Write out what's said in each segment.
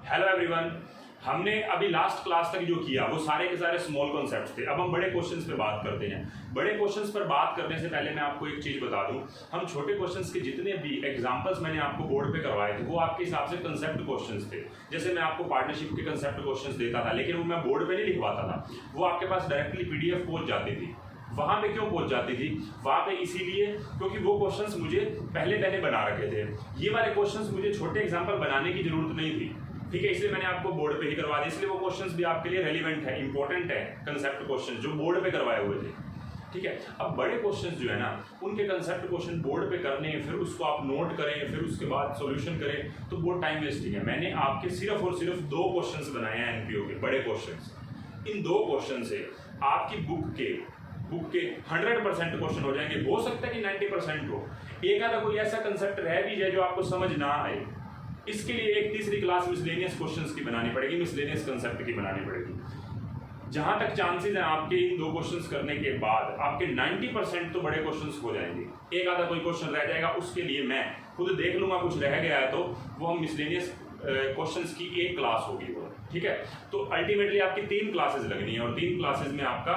Hello everyone. हमने अभी last class तक जो किया वो सारे के सारे स्मॉल कॉन्सेप्ट्स थे। अब हम बड़े क्वेश्चंस पे बात करते हैं। बड़े क्वेश्चंस पर बात करने से पहले मैं आपको एक चीज़ बता दूं, हम छोटे क्वेश्चंस के जितने भी एग्जांपल्स मैंने आपको बोर्ड पे करवाए थे वो आपके हिसाब से कंसेप्ट क्वेश्चंस थे। जैसे मैं आपको पार्टनरशिप के कंसेप्ट क्वेश्चंस देता था, लेकिन वो मैं बोर्ड पे नहीं लिखवाता था, वो आपके पास डायरेक्टली PDF पहुंच जाती थी। वहाँ पे क्यों पहुंच जाती थी? वहाँ पे इसीलिए क्योंकि वो क्वेश्चंस मुझे पहले बना रखे थे। ये वाले क्वेश्चंस मुझे छोटे एग्जाम्पल बनाने की जरूरत नहीं थी, ठीक है, इसलिए मैंने आपको बोर्ड पे ही करवा दिया। इसलिए वो क्वेश्चंस भी आपके लिए रेलिवेंट है, इंपॉर्टेंट है, कंसेप्ट क्वेश्चन जो बोर्ड पे करवाए हुए थे, ठीक है। अब बड़े क्वेश्चंस जो है ना, उनके कंसेप्ट क्वेश्चन बोर्ड पे करने, फिर उसको आप नोट करें, फिर उसके बाद सॉल्यूशन करें, तो बहुत टाइम वेस्टिंग है। मैंने आपके सिर्फ और सिर्फ 2 क्वेश्चंस बनाए हैं NPO के, बड़े क्वेश्चंस। इन 2 क्वेश्चन से आपकी बुक के 100% क्वेश्चन हो जाएंगे। हो सकता है कि 90% हो, एक आधा कोई ऐसा कंसेप्ट रह भी जाए जो आपको समझ ना आए। इसके लिए एक तीसरी क्लास मिसलेनियस क्वेश्चंस की बनानी पड़ेगी, मिसलेनियस कंसेप्ट की बनानी पड़ेगी। जहां तक चांसेस हैं आपके इन 2 क्वेश्चंस करने के बाद आपके 90% तो बड़े क्वेश्चंस हो जाएंगे। एक आधा कोई क्वेश्चन रह जाएगा, उसके लिए मैं खुद देख लूंगा, कुछ रह गया है तो वो हम मिसलेनियस क्वेश्चंस की एक क्लास होगी वो, ठीक है। तो अल्टीमेटली आपकी 3 क्लासेस लगनी है और 3 क्लासेस में आपका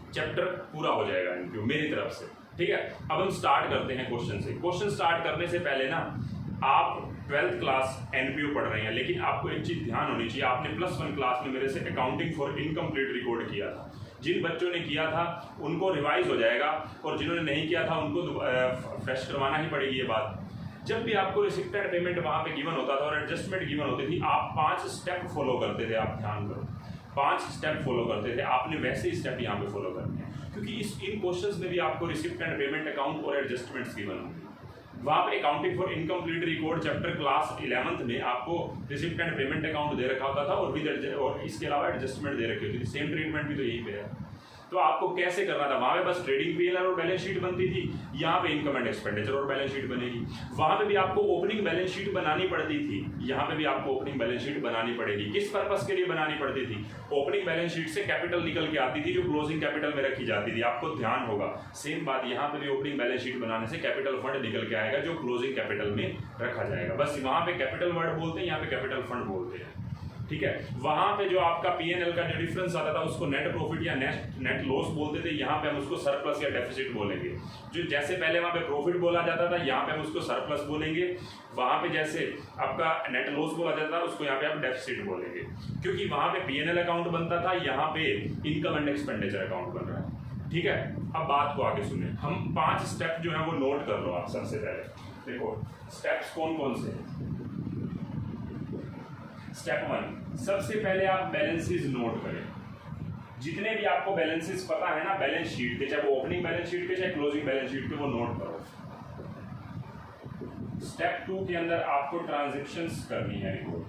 चैप्टर पूरा हो जाएगा NPO मेरी तरफ से, ठीक है। अब हम स्टार्ट करते हैं क्वेश्चन से। क्वेश्चन स्टार्ट करने से पहले ना, आप 12th क्लास NPO पढ़ रहे हैं, लेकिन आपको एक चीज ध्यान होनी चाहिए, आपने +1 क्लास में मेरे से अकाउंटिंग फॉर इनकम्प्लीट रिकॉर्ड किया था। जिन बच्चों ने किया था उनको रिवाइज हो जाएगा और जिन्होंने नहीं किया था उनको फ्रेश करवाना ही पड़ेगी ये बात। जब भी आपको रिसिप्ट एंड पेमेंट वहाँ पे गिवन होता था और एडजस्टमेंट गिवन होती थी, आप 5 स्टेप फॉलो करते थे। आप ध्यान करो, 5 स्टेप फॉलो करते थे, आपने वैसे ही स्टेप यहाँ पे फॉलो करने हैं, क्योंकि इन क्वेश्चंस में भी आपको रिसिप्ट एंड पेमेंट अकाउंट और एडजस्टमेंट्स गिवन होंगे। वहाँ पे accounting for incomplete record chapter class 11th में आपको रिसिप्ट एंड पेमेंट अकाउंट दे रखा होता था और इसके अलावा एडजस्टमेंट दे रखी होती थी। सेम ट्रीटमेंट भी तो यहीं पे है। तो आपको कैसे करना था? वहाँ पे बस ट्रेडिंग P&L और बैलेंस शीट बनती थी, यहाँ पे इनकम एंड एक्सपेंडिचर और बैलेंस शीट बनेगी। वहाँ पे भी आपको ओपनिंग बैलेंस शीट बनानी पड़ती थी, यहाँ पे भी आपको ओपनिंग बैलेंस शीट बनानी पड़ेगी। किस पर्पस के लिए बनानी पड़ती थी? ओपनिंग बैलेंस शीट से कैपिटल निकल के आती थी जो क्लोजिंग कैपिटल में रखी जाती थी। आपको ध्यान होगा, सेम बात यहाँ पे भी ओपनिंग बैलेंस शीट बनाने से कैपिटल फंड निकल के आएगा जो क्लोजिंग कैपिटल में रखा जाएगा। बस वहाँ पे कैपिटल वर्ड बोलते हैं, यहाँ पे कैपिटल फंड बोलते हैं, ठीक है। वहां पे जो आपका P&L का जो डिफरेंस आता था उसको नेट प्रॉफिट या नेट लॉस बोलते थे, यहाँ पे हम उसको सरप्लस या डेफिसिट बोलेंगे। जो जैसे पहले वहां पे प्रॉफिट बोला जाता था, यहाँ पे हम उसको सरप्लस बोलेंगे। वहां पे जैसे आपका नेट लॉस बोला जाता था, उसको यहाँ पे आप डेफिसिट बोलेंगे, क्योंकि वहां पे P&L अकाउंट बनता था, यहाँ पे इनकम एंड एक्सपेंडिचर अकाउंट बन रहा है, ठीक है। अब बात को आगे सुने, हम 5 स्टेप जो है वो नोट कर लो आप। सबसे पहले देखो स्टेप्स कौन कौन से हैं। स्टेप 1, सबसे पहले आप बैलेंसेस नोट करें। जितने भी आपको बैलेंसेस पता है ना बैलेंस शीट के, चाहे वो ओपनिंग बैलेंस शीट के चाहे क्लोजिंग बैलेंस शीट के, वो नोट करो। स्टेप 2 के अंदर आपको ट्रांजैक्शंस करनी है रिकॉर्ड।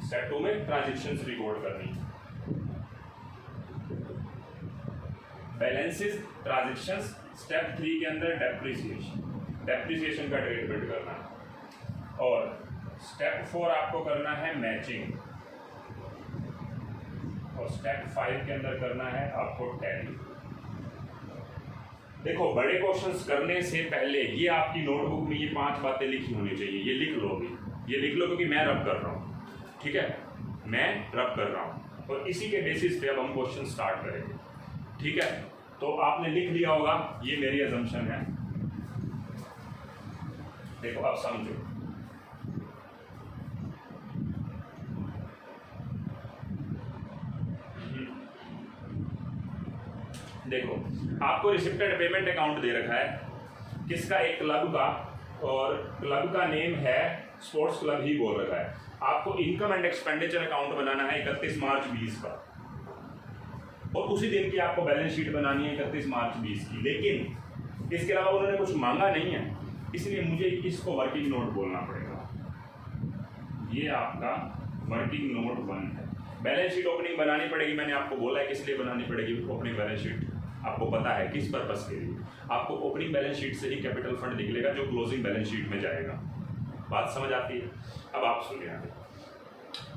स्टेप 2 में ट्रांजैक्शंस रिकॉर्ड करनी है, बैलेंसेस ट्रांजैक्शंस। स्टेप 3 के अंदर डेप्रिसिएशन का ट्रीटमेंट करना है। और स्टेप 4 आपको करना है मैचिंग, और स्टेप 5 के अंदर करना है आपको टैली। देखो बड़े क्वेश्चंस करने से पहले ये आपकी नोटबुक में ये 5 बातें लिखी होनी चाहिए, ये लिख लो भी, ये लिख लो क्योंकि मैं रब कर रहा हूँ, ठीक है, मैं रब कर रहा हूँ और इसी के बेसिस पे अब हम क्वेश्चन स्टार्ट करेंगे, ठीक है। तो आपने लिख लिया होगा, ये मेरी अजम्पशन है। देखो अब समझो, देखो आपको रिसिप्ट एंड पेमेंट अकाउंट दे रखा है, किसका? एक क्लब का, और क्लब का नेम है स्पोर्ट्स क्लब ही बोल रखा है। आपको इनकम एंड एक्सपेंडिचर अकाउंट बनाना है 31 मार्च 20 का, और उसी दिन की आपको बैलेंस शीट बनानी है 31 मार्च 20 की। लेकिन इसके अलावा उन्होंने कुछ मांगा नहीं है, इसलिए मुझे इसको वर्किंग नोट बोलना पड़ेगा। ये आपका वर्किंग नोट 1 है। बैलेंस शीट ओपनिंग बनानी पड़ेगी, मैंने आपको बोला है किस लिए बनानी पड़ेगी ओपनिंग बैलेंस शीट, आपको पता है किस पर्पस के लिए। आपको ओपनिंग बैलेंस शीट से ही कैपिटल फंड निकलेगा जो क्लोजिंग बैलेंस शीट में जाएगा। बात समझ आती है? अब आप सुनिए,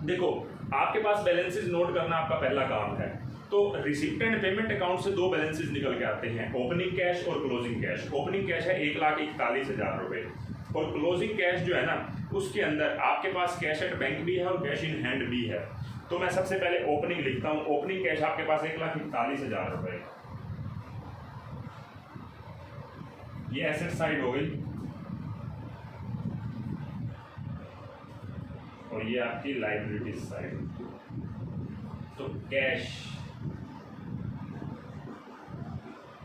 देखो आपके पास बैलेंसेस नोट करना आपका पहला काम है। तो रिसिप्ट एंड पेमेंट अकाउंट से 2 बैलेंसेस निकल के आते हैं, ओपनिंग कैश और क्लोजिंग कैश। ओपनिंग कैश है 1,41,000 रुपये, और क्लोजिंग कैश जो है ना, उसके अंदर आपके पास कैश एट बैंक भी है और कैश इन हैंड भी है। तो मैं सबसे पहले ओपनिंग लिखता हूँ। ओपनिंग कैश आपके पास 1,41,000 रुपए, ये एसेट साइड हो गई, और ये आपकी लायबिलिटी साइड। तो कैश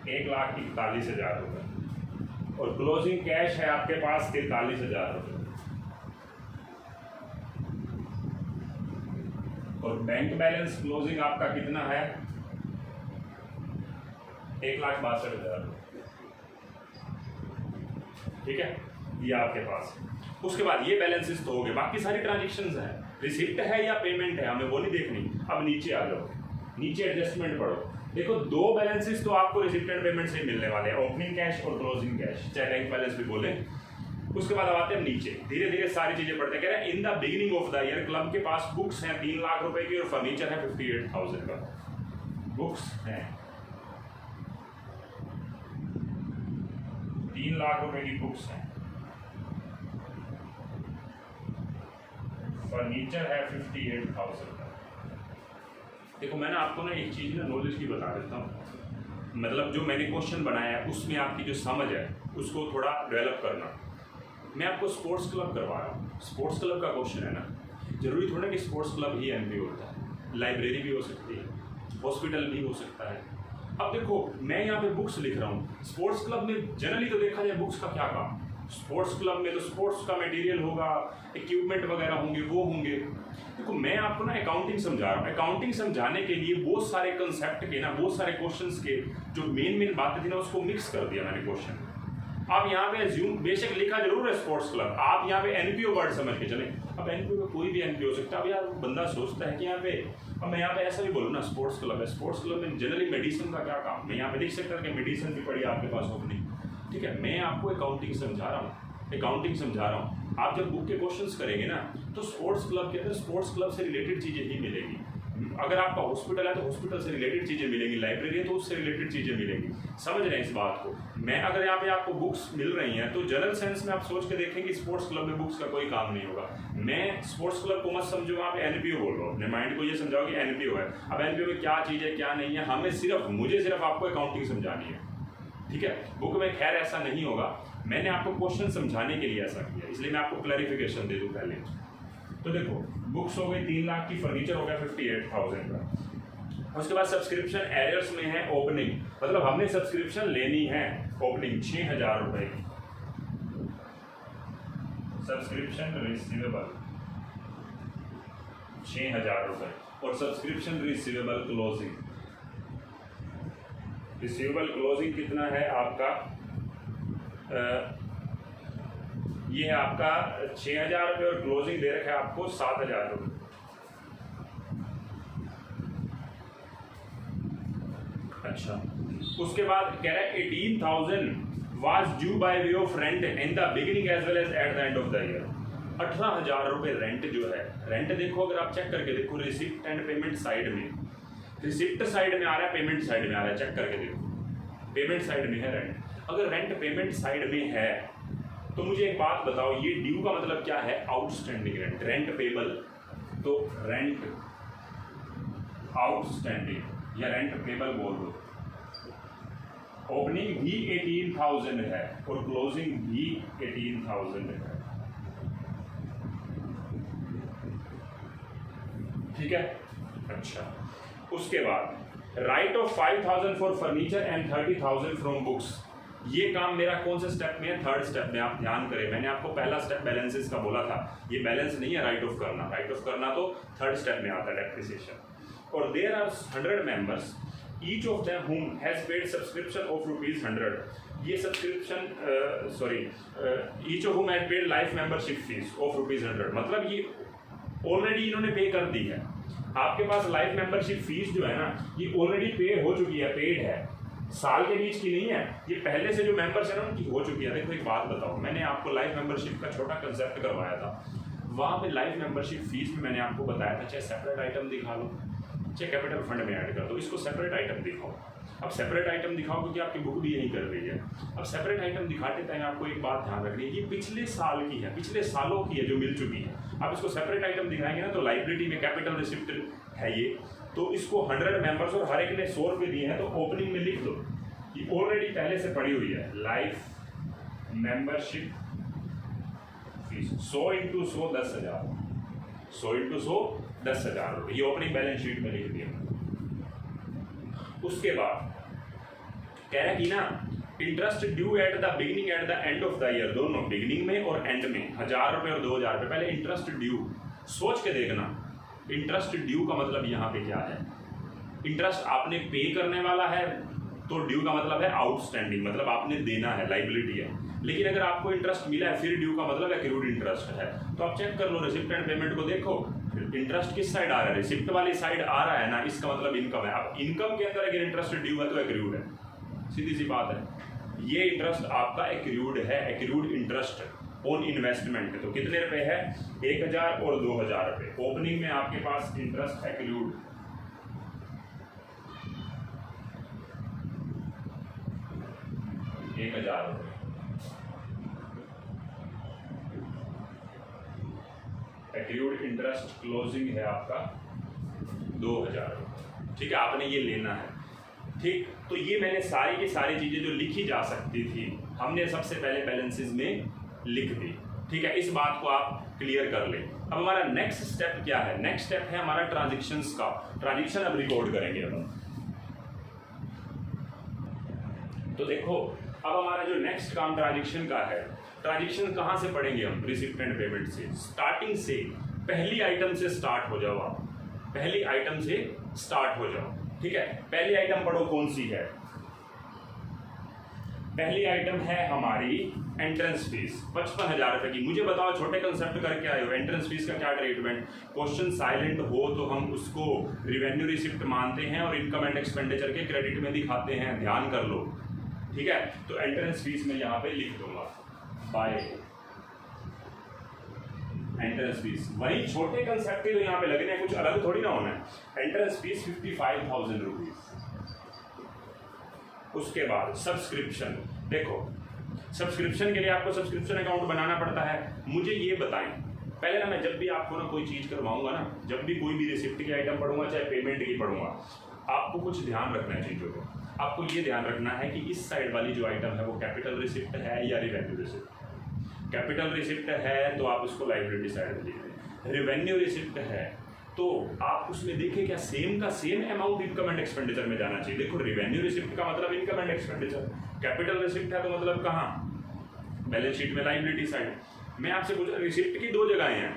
1,41,000 रुपए और क्लोजिंग कैश है आपके पास 43,000 रुपए, और बैंक बैलेंस क्लोजिंग आपका कितना है, 1,62,000। ठीक है, ये आपके पास। उसके बाद ये बैलेंसेस तो हो गए, बाकी सारी ट्रांजेक्शन्स हैं। रिसिप्ट है या पेमेंट है हमें वो नहीं देखनी। अब नीचे आ जाओ, नीचे एडजस्टमेंट पढ़ो। देखो दो बैलेंसेस तो आपको रिसिप्ट एंड पेमेंट से मिलने वाले हैं, ओपनिंग कैश और क्लोजिंग कैश, चाहे बैंक बैलेंस भी बोले। उसके बाद अब आते हैं नीचे, धीरे धीरे सारी चीजें पढ़ते। कह रहे हैं इन the beginning of the year club के पास बुक्स हैं 3 लाख रुपए की और फर्नीचर है 58,000 का। बुक्स हैं 3 लाख रुपए की, बुक्स हैं, फर्नीचर है 58,000 का। देखो मैंने आपको ना एक चीज ना नॉलेज की बता देता हूँ, मतलब जो मैंने क्वेश्चन बनाया है उसमें आपकी जो समझ है उसको थोड़ा डेवलप करना। मैं आपको स्पोर्ट्स क्लब करवा रहा हूँ, स्पोर्ट्स क्लब का क्वेश्चन है ना, जरूरी थोड़ा कि स्पोर्ट्स क्लब ही एनपीओ होता है, लाइब्रेरी भी हो सकती है, हॉस्पिटल भी हो सकता है। अब देखो मैं यहाँ पे बुक्स लिख रहा हूँ, स्पोर्ट्स क्लब में जनरली तो देखा जाए बुक्स का क्या काम, स्पोर्ट्स क्लब में तो स्पोर्ट्स का मटेरियल होगा, इक्विपमेंट वगैरह होंगे, वो होंगे। देखो मैं आपको ना अकाउंटिंग समझा रहा हूँ, अकाउंटिंग समझाने के लिए बहुत सारे कंसेप्ट के ना, बहुत सारे क्वेश्चंस के जो मेन बातें थी ना उसको मिक्स कर दिया मैंने क्वेश्चन। आप यहाँ पे एज्यूम, बेशक लिखा जरूर है स्पोर्ट्स क्लब, आप यहाँ पे एनपीओ वर्ड समझ के चले। अब एनपीओ में कोई भी एनपीओ हो सकता है। अब यार बंदा सोचता है कि यहाँ पे, अब मैं यहाँ पे ऐसा भी बोलूँ ना स्पोर्ट्स क्लब है, स्पोर्ट्स क्लब में जनरली मेडिसिन का क्या काम, मैं यहाँ पे देख सकता कि मेडिसिन भी पड़ी आपके पास ओपनिंग। ठीक है, मैं आपको अकाउंटिंग समझा रहा हूँ, अकाउंटिंग समझा रहा हूँ। आप जब बुक के क्वेश्चंस करेंगे ना तो स्पोर्ट्स क्लब के अंदर स्पोर्ट्स क्लब से रिलेटेड चीज़ें ही मिलेगी। अगर आपका हॉस्पिटल है तो हॉस्पिटल से रिलेटेड चीज़ें मिलेंगी, लाइब्रेरी है तो उससे रिलेटेड चीज़ें मिलेंगी। समझ रहे हैं इस बात को। मैं अगर यहाँ पे आपको बुक्स मिल रही हैं तो जनरल सेंस में आप सोच के देखेंगे स्पोर्ट्स क्लब में बुक्स का कोई काम नहीं होगा। मैं स्पोर्ट्स क्लब को मत समझो, आप एनपीओ बोल रहा हूँ, अपने माइंड को ये समझाओ कि एनपीओ है। अब एनपीओ में क्या चीज़ है क्या नहीं है, मुझे सिर्फ आपको अकाउंटिंग समझानी है। ठीक है, बुक में खैर ऐसा नहीं होगा, मैंने आपको क्वेश्चन समझाने के लिए ऐसा किया, इसलिए मैं आपको क्लैरिफिकेशन दे दूं पहले। तो देखो बुक्स हो गई 3 लाख की, फर्नीचर हो गया 58,000 का। उसके बाद सब्सक्रिप्शन एरियर्स में है ओपनिंग, मतलब हमने सब्सक्रिप्शन लेनी है ओपनिंग 6,000 रुपए की, सब्सक्रिप्शन रिसीवेबल 6,000 रुपए, और subscription receivable closing, receivable closing कितना है आपका, ये है आपका 6,000 रुपये और क्लोजिंग दे रखा है आपको 7,000 रुपये। अच्छा, उसके बाद कह रहा है 18,000 was due by way of rent in the beginning as well as at the end of the year. 18,000 रुपये रेंट जो है, रेंट देखो अगर आप चेक करके देखो रिसिप्ट एंड पेमेंट साइड में, रिसिप्ट साइड में आ रहा है, पेमेंट साइड में आ रहा है, चेक करके देखो पेमेंट साइड में है रेंट। अगर रेंट पेमेंट साइड में है तो मुझे एक बात बताओ, ये ड्यू का मतलब क्या है, आउटस्टैंडिंग रेंट, रेंट पेबल, तो रेंट आउटस्टैंडिंग या रेंट पेबल बोल दो। ओपनिंग भी 18,000 है और क्लोजिंग भी 18,000 है। ठीक है, अच्छा, उसके बाद right of 5,000 for furniture and 30,000 from books. ये काम मेरा कौन से स्टेप में है, थर्ड स्टेप में। आप ध्यान करें, मैंने आपको पहला स्टेप बैलेंसेस का बोला था, ये बैलेंस नहीं है राइट ऑफ करना, राइट ऑफ करना तो थर्ड स्टेप में आता है, डेप्रिसिएशन। और there are 100 members, each of them whom has paid subscription of ₹100। ये subscription each of whom has paid life membership fees of ₹100, मतलब ये ऑलरेडी इन्होंने पे कर दी है। आपके पास लाइफ मेंबरशिप फीस जो है ना, ये ऑलरेडी पे हो चुकी है, पेड है, साल के बीच की नहीं है, ये पहले से जो मेंबर्स है ना उनकी हो चुकी है। देखो एक बात बताओ, मैंने आपको लाइफ मेंबरशिप का छोटा कंसेप्ट करवाया था, वहाँ पे लाइफ मेंबरशिप फीस में मैंने आपको बताया था चाहे सेपरेट आइटम दिखा लो चाहे कैपिटल फंड में ऐड कर दो, इसको सेपरेट आइटम दिखाओ। अब सेपरेट आइटम दिखाओ क्योंकि आपकी बुक भी यही कर रही है। अब सेपरेट आइटम दिखाते टाइम आपको एक बात ध्यान रखनी है, ये पिछले साल की है, पिछले सालों की है जो मिल चुकी है। आप इसको सेपरेट आइटम दिखाएंगे ना तो लाइबिलिटी में कैपिटल रिसिप्ट है ये, तो इसको 100 मेंबर्स और हर एक ने 100 रुपये दिए हैं, तो ओपनिंग में लिख दो ये ऑलरेडी पहले से पड़ी हुई है, life membership fees 100 into 100 10,000, 100 into 100 10,000 रुपये, ये ओपनिंग बैलेंस शीट में लिख दिया। उसके बाद कह रहा है कि ना interest due at the beginning eight the end of the year, दोनों बिगिनिंग में और एंड में 1,000 रुपये और 2,000 रुपये। पहले इंटरेस्ट ड्यू सोच के देखना, इंटरेस्ट ड्यू का मतलब यहाँ पे क्या है, इंटरेस्ट आपने पे करने वाला है, तो ड्यू का मतलब है आउटस्टैंडिंग, मतलब आपने देना है, लाइबिलिटी है। लेकिन अगर आपको इंटरेस्ट मिला है फिर ड्यू का मतलब एक्रूड इंटरेस्ट है। तो आप चेक कर लो रिसिप्ट एंड पेमेंट को, देखो इंटरेस्ट किस साइड आ रहा है, रिसिप्ट वाली साइड आ रहा है ना, इसका मतलब इनकम है। अब इनकम के अंदर अगर इंटरेस्ट ड्यू है तो एक्रूड है, सीधी सी बात है। ये इंटरेस्ट आपका एक्रूड है, एक्रूड इंटरेस्ट ऑन इन्वेस्टमेंट। तो कितने रुपए है, 1,000 और 2,000 रुपये। ओपनिंग में आपके पास इंटरेस्ट एक्रूड 1,000 रुपये, एक्रूड इंटरेस्ट क्लोजिंग है आपका 2,000 रुपये। ठीक है, आपने ये लेना है। ठीक, तो ये मैंने सारी की सारी चीज़ें जो लिखी जा सकती थी हमने सबसे पहले बैलेंसेस में लिख दी। ठीक है, इस बात को आप क्लियर कर लें। अब हमारा नेक्स्ट स्टेप क्या है, नेक्स्ट स्टेप है हमारा ट्रांजैक्शंस का। ट्रांजैक्शन अब रिकॉर्ड करेंगे अब हम। तो देखो अब हमारा जो नेक्स्ट काम ट्रांजैक्शन का है, ट्रांजैक्शन कहाँ से पढ़ेंगे हम, रिसिप्ट एंड पेमेंट से। स्टार्टिंग से पहली आइटम से स्टार्ट हो जाओ आप, पहली आइटम से स्टार्ट हो जाओ। ठीक है, पहली आइटम पढ़ो कौन सी है, पहली आइटम है हमारी एंट्रेंस फीस 55,000 रुपए की। मुझे बताओ छोटे कंसेप्ट करके आए हो, एंट्रेंस फीस का क्या ट्रीटमेंट। क्वेश्चन साइलेंट हो तो हम उसको रिवेन्यू रिसिप्ट मानते हैं और इनकम एंड एक्सपेंडिचर के क्रेडिट में दिखाते हैं, ध्यान कर लो। ठीक है, तो एंट्रेंस फीस में यहाँ पे लिख दूंगा बाय एंट्रेंस फीस। वही छोटे कंसेप्ट तो यहाँ पे लगने हैं, कुछ अलग थोड़ी ना होना है। Entrance fees 55,000 rupees. उसके बाद सब्सक्रिप्शन, देखो सब्सक्रिप्शन के लिए आपको सब्सक्रिप्शन अकाउंट बनाना पड़ता है। मुझे ये बताएं पहले ना, मैं जब भी आपको ना कोई चीज़ करवाऊंगा ना, जब भी कोई भी रिसिप्ट की आइटम पढ़ूंगा चाहे पेमेंट की पढ़ूंगा, आपको कुछ ध्यान रखना है चीज़ों को। आपको ये ध्यान रखना है कि इस साइड वाली जो आइटम है वो कैपिटल रिसिप्ट है या रिवेन्यू रिसिप्ट। कैपिटल रिसिप्ट है तो आप उसको लाइबिलिटी साइड में लिखें, रिवेन्यू रिसिप्ट है तो आप उसमें देखिए क्या सेम का same amount income and expenditure में जाना चाहिए। देखो रिवेन्यू रिसिप्ट का मतलब income and expenditure, capital receipt है तो मतलब कहाँ, बैलेंस शीट में लाइबिलिटी साइड। मैं आपसे पूछ, रिसिप्ट की 2 जगहें हैं,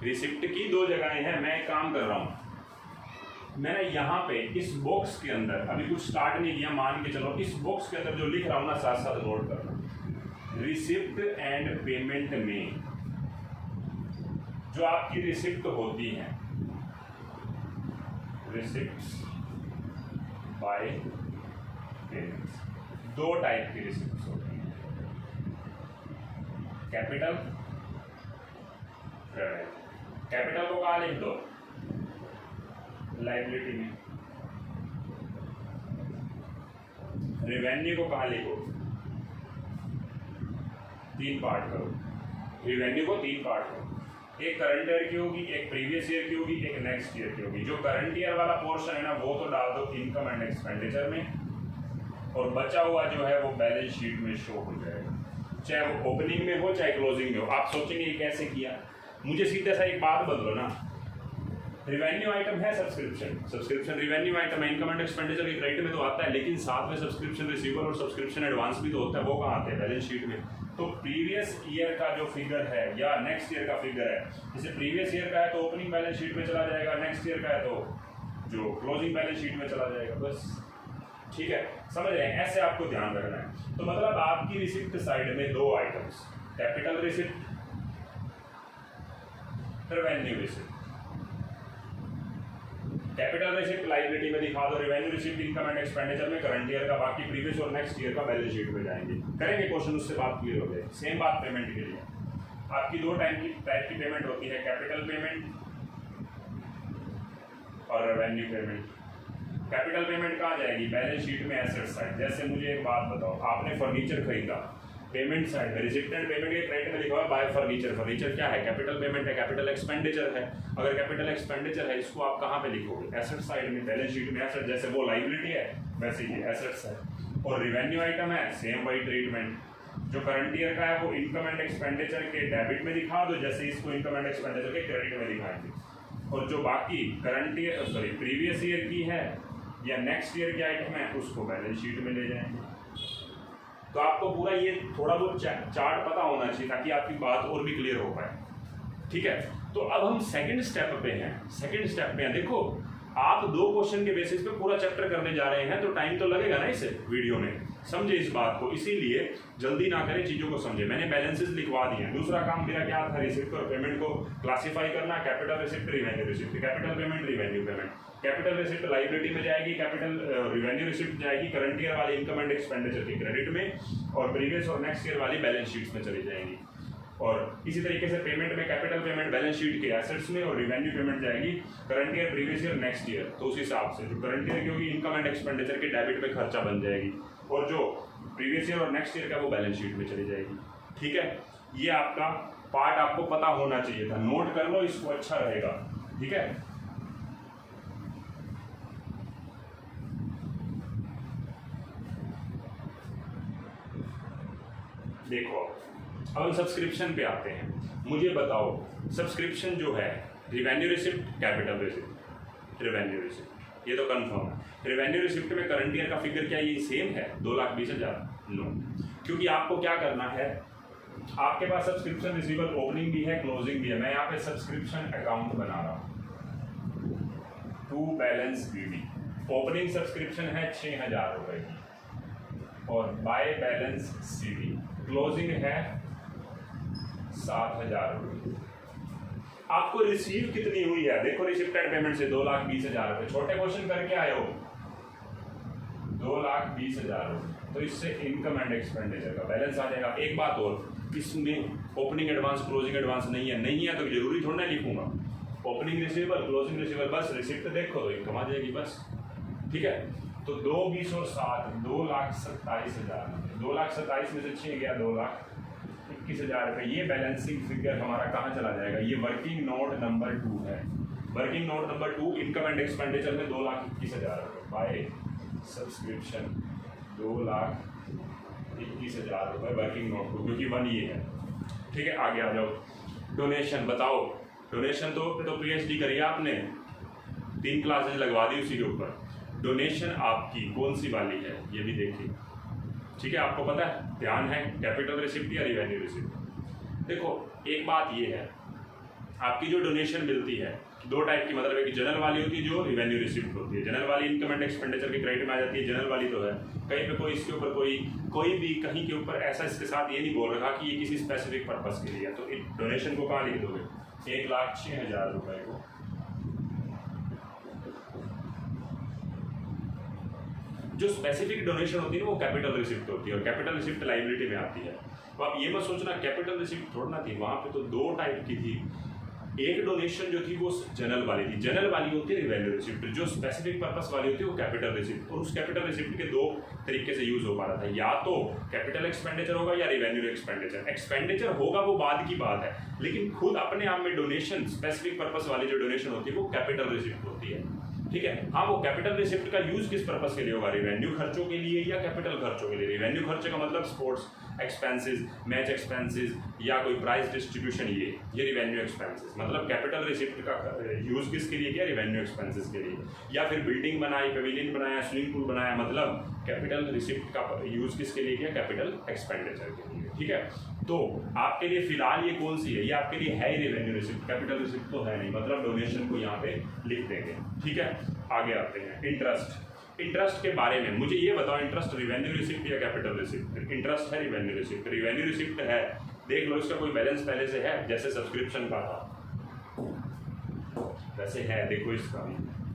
रिसिप्ट की 2 जगहें हैं। मैं एक काम कर रहा हूँ, मैंने यहाँ पे इस बॉक्स के अंदर अभी कुछ स्टार्ट नहीं किया, मान के चलो इस बॉक्स के अंदर जो लिख रहा हूँ ना साथ साथ नोट करना। रिसिप्ट एंड पेमेंट में जो आपकी रिसिप्ट होती है, रिसिप्ट्स बाय पेमेंट्स, 2 टाइप की रिसिप्ट्स होती हैं, कैपिटल क्रेडिट। कैपिटल को कहाँ लिख दो, लाइबिलिटी में। रिवेन्यू को कहाँ लिखो, 3 पार्ट करो, रिवेन्यू को 3 पार्ट करो। एक करंट ईयर की होगी, एक प्रीवियस ईयर की होगी, एक नेक्स्ट ईयर की होगी। जो करंट ईयर वाला पोर्शन है ना वो तो डाल दो इनकम एंड एक्सपेंडिचर में, और बचा हुआ जो है वो बैलेंस शीट में शो हो जाएगा, चाहे वो ओपनिंग में हो चाहे क्लोजिंग में हो। आप सोचेंगे ये कैसे किया, मुझे सीधा सा एक बात बदलो ना, रिवेन्यू आइटम है सब्सक्रिप्शन, सब्सक्रिप्शन रिवेन्यू आइटम है, इनकम एंड एक्सपेंडिचर के क्रेडिट में तो आता है, लेकिन साथ में सब्सक्रिप्शन रिसीवर और सब्सक्रिप्शन एडवांस भी तो होता है, वो कहाँ आते हैं, बैलेंस शीट में। तो प्रीवियस ईयर का जो फिगर है या नेक्स्ट ईयर का फिगर है, जैसे प्रीवियस ईयर का है तो ओपनिंग बैलेंस शीट में चला जाएगा, नेक्स्ट ईयर का है तो जो क्लोजिंग बैलेंस शीट में चला जाएगा, बस। ठीक है, समझ रहे हैं, ऐसे आपको ध्यान रखना है। तो मतलब आपकी रिसिप्ट साइड में 2 items, capital receipt, revenue receipt. Capital receipt liability में दिखा दो, revenue receipt income and expenditure में करंट ईयर का, बाकी प्रीवियस और नेक्स्ट ईयर का बैलेंस शीट में जाएंगे। करेंगे क्वेश्चन, उससे बात क्लियर हो गई। सेम बात पेमेंट के लिए, आपकी 2 टाइप की पेमेंट होती है, कैपिटल पेमेंट और रेवेन्यू पेमेंट। कैपिटल पेमेंट कहाँ जाएगी? बैलेंस शीट में एसेट साइड। जैसे मुझे एक बात बताओ, आपने फर्नीचर खरीदा, पेमेंट साइड में रिसिप्ट एंड पेमेंट के क्रेडिट में लिखा हुआ है बाय फर्नीचर। फर्नीचर क्या है? कैपिटल पेमेंट है, कैपिटल एक्सपेंडिचर है। अगर कैपिटल एक्सपेंडिचर है, इसको आप कहाँ पे लिखोगे? एसेट साइड में, बैलेंस शीट में एसेट। जैसे वो लायबिलिटी है वैसे ही एसेट्स है। और रिवेन्यू आइटम है, सेम वही ट्रीटमेंट। जो करंट ईयर का है वो इनकम एंड एक्सपेंडिचर के डेबिट में दिखा दो, जैसे इसको इनकम एंड एक्सपेंडिचर के क्रेडिट में दिखाएंगे। और जो बाकी करंट ईयर प्रीवियस ईयर की है या नेक्स्ट ईयर की आइटम है, उसको बैलेंस शीट में ले जाएंगे। तो आपको पूरा ये थोड़ा बहुत चार्ट पता होना चाहिए ताकि आपकी बात और भी क्लियर हो पाए। ठीक है, तो अब हम सेकंड स्टेप पे हैं। सेकंड स्टेप पे हैं, देखो आप 2 क्वेश्चन के बेसिस पे पूरा चैप्टर करने जा रहे हैं, तो टाइम तो लगेगा ना इस वीडियो में। समझे इस बात को, इसीलिए जल्दी ना करें, चीजों को समझे। मैंने बैलेंसेस लिखवा दिए हैं। दूसरा काम मेरा क्या था? रिसिप्ट और पेमेंट को क्लासिफाई करना। Capital receipt, revenue receipt. Capital payment, revenue payment. Capital receipt liability में जाएगी, कैपिटल रिवेन्यू रिसिप्ट जाएगी करंट ईयर वाली इनकम एंड एक्सपेंडिचर के क्रेडिट में, और प्रीवियस और नेक्स्ट ईयर वाली बैलेंस शीट्स में चली जाएंगी। और इसी तरीके से पेमेंट में कैपिटल पेमेंट बैलेंस शीट के एसेट्स में, और रिवेन्यू पेमेंट जाएगी current year, previous year, next year. तो उस हिसाब से जो करंट ईयर की होगी इनकम एंड एक्सपेंडिचर के डेबिट में खर्चा बन जाएगी, और जो प्रीवियस ईयर और नेक्स्ट ईयर का वो बैलेंस शीट में चली जाएगी। ठीक है, ये आपका पार्ट आपको पता होना चाहिए था, नोट कर लो इसको, अच्छा रहेगा। ठीक है, देखो अब हम सब्सक्रिप्शन पे आते हैं। मुझे बताओ सब्सक्रिप्शन जो है, revenue receipt, capital receipt, revenue receipt, ये तो कंफर्म है। रिवेन्यू रिसिप्ट में करंट ईयर का फिगर क्या ये सेम है? 2,20,000? नो, क्योंकि आपको क्या करना है, आपके पास सब्सक्रिप्शन रिसीवेबल ओपनिंग भी है, क्लोजिंग भी है। मैं यहाँ पे सब्सक्रिप्शन अकाउंट बना रहा हूँ, to balance BD. Opening subscription है 6,000 रुपए की, और बाय बैलेंस सीडी क्लोजिंग है 7,000 रुपये। आपको रिसीव कितनी हुई है? देखो रिसिप्टेड पेमेंट से 2,20,000 रुपये। छोटे क्वेश्चन करके आए हो, 2,20,000 रुपये। तो इससे इनकम एंड एक्सपेंडिचर का बैलेंस आ जाएगा। एक बात और, इसमें ओपनिंग एडवांस क्लोजिंग एडवांस नहीं है तो जरूरी थोड़ा ना लिखूंगा। ओपनिंग रिसीवेबल, क्लोजिंग रिसीवेबल, बस रिसिप्ट देखो तो इनकम आ जाएगी बस। ठीक है, तो 2, 20 और 7, 2,27,000। 2,27,000 में से 6 गया, 2,21,000 रुपये। ये बैलेंसिंग फिगर हमारा कहाँ चला जाएगा? ये वर्किंग नोट नंबर 2 है। Working note number 2 income and expenditure में 2,21,000 रुपये बाय सब्सक्रिप्शन, 2,21,000 रुपये वर्किंग नोट 2, क्योंकि 1 ये है। ठीक है, आगे आ जाओ। डोनेशन बताओ। डोनेशन तो PhD करी आपने, 3 क्लासेज लगवा दी उसी के ऊपर। डोनेशन आपकी कौन सी वाली है ये भी देखिए। ठीक है, आपको पता है, ध्यान है, कैपिटल रिसिप्ट या रिवेन्यू रिसिप्ट। देखो एक बात ये है, आपकी जो डोनेशन मिलती है 2 टाइप की, मतलब एक जनरल वाली होती है जो रिवेन्यू रिसिप्ट होती है। जनरल वाली इनकम एंड एक्सपेंडिचर के क्रेडिट में आ जाती है। जनरल वाली तो है कहीं पे कोई इसके ऊपर कोई भी कहीं के ऊपर ऐसा इसके साथ ये नहीं बोल रहा कि ये किसी स्पेसिफिक पर्पस के लिए है। तो डोनेशन को कहाँ लिख दोगे? 1,06,000 रुपये को जो स्पेसिफिक डोनेशन होती है वो कैपिटल रिसिप्ट होती है, और कैपिटल रिसिप्ट लायबिलिटी में आती है। तो आप ये मत सोचना कैपिटल रिसिप्ट थोड़ा ना थी, वहाँ पे तो 2 टाइप की थी। एक डोनेशन जो थी वो जनरल वाली थी। जनरल वाली होती है रिवेन्यू रिसिप्ट, जो स्पेसिफिक पर्पस वाली होती है वो कैपिटल रिसिप्ट। और उस कैपिटल रिसिप्ट के 2 तरीके से यूज हो पा रहा था, या तो कैपिटल एक्सपेंडिचर होगा या रिवेन्यू एक्सपेंडिचर। एक्सपेंडिचर होगा वो बाद की बात है, लेकिन खुद अपने आप में डोनेशन, स्पेसिफिक पर्पस वाली जो डोनेशन होती है वो कैपिटल रिसिप्ट होती है। ठीक है, हाँ, वो कैपिटल रिसिप्ट का यूज किस पर्पस के लिए होगा? रिवेन्यू खर्चों के लिए या कैपिटल खर्चों के लिए? रिवेन्यू खर्चे का मतलब स्पोर्ट्स एक्सपेंसेस, मैच एक्सपेंसेस, या कोई प्राइस डिस्ट्रीब्यूशन, ये रिवेन्यू एक्सपेंसेस। मतलब कैपिटल रिसिप्ट का यूज किसके लिए किया? रिवेन्यू एक्सपेंसेस के लिए। या फिर बिल्डिंग बनाई, पेविलियन बनाया, स्विमिंग पूल बनाया, मतलब कैपिटल रिसिप्ट का यूज किसके लिए किया? कैपिटल एक्सपेंडिचर के लिए। ठीक है, तो आपके लिए फिलहाल ये कौन सी है? ये आपके लिए है रिवेन्यू रिसिप्ट, कैपिटल रिसिप्ट तो है नहीं, मतलब डोनेशन को यहाँ पे लिख देंगे। ठीक है, आगे आते हैं। इंटरेस्ट। इंटरेस्ट के बारे में मुझे ये बताओ, इंटरेस्ट रिवेन्यू रिसिप्ट या कैपिटल रिसिप्ट? इंटरेस्ट है रिवेन्यू रिसिप्ट। रिवेन्यू रिसिप्ट है, देख लो इसका कोई बैलेंस पहले से है, जैसे सब्सक्रिप्शन का था वैसे है। देखो इसका भी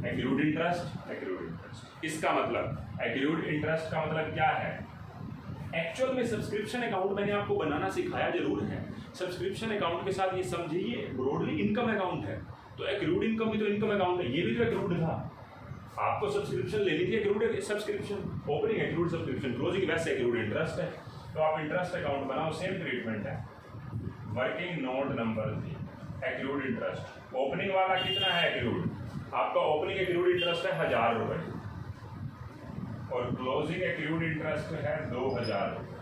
एक्रूड इंटरेस्ट, एक्रूड इंटरेस्ट। इसका मतलब एक्रूड इंटरेस्ट का मतलब क्या है? एक्चुअल में सब्सक्रिप्शन अकाउंट मैंने आपको बनाना सिखाया जरूर है। सब्सक्रिप्शन अकाउंट के साथ ये समझिए ब्रॉडली इनकम अकाउंट है। तो एक्रूड इनकम भी तो इनकम अकाउंट है, ये भी तो एक्रूड था। आपको सब्सक्रिप्शन लेनी थी, accrued subscription, opening accrued subscription, closing वैसे एक्रूड इंटरेस्ट है, तो आप इंटरेस्ट अकाउंट बनाओ, सेम ट्रीटमेंट है। Working note number 3 accrued interest, opening वाला कितना है एक्रूड, आपका ओपनिंग एक्रूड इंटरेस्ट है 1000 रुपये और क्लोजिंग एक्रूड इंटरेस्ट है 2000 रुपये।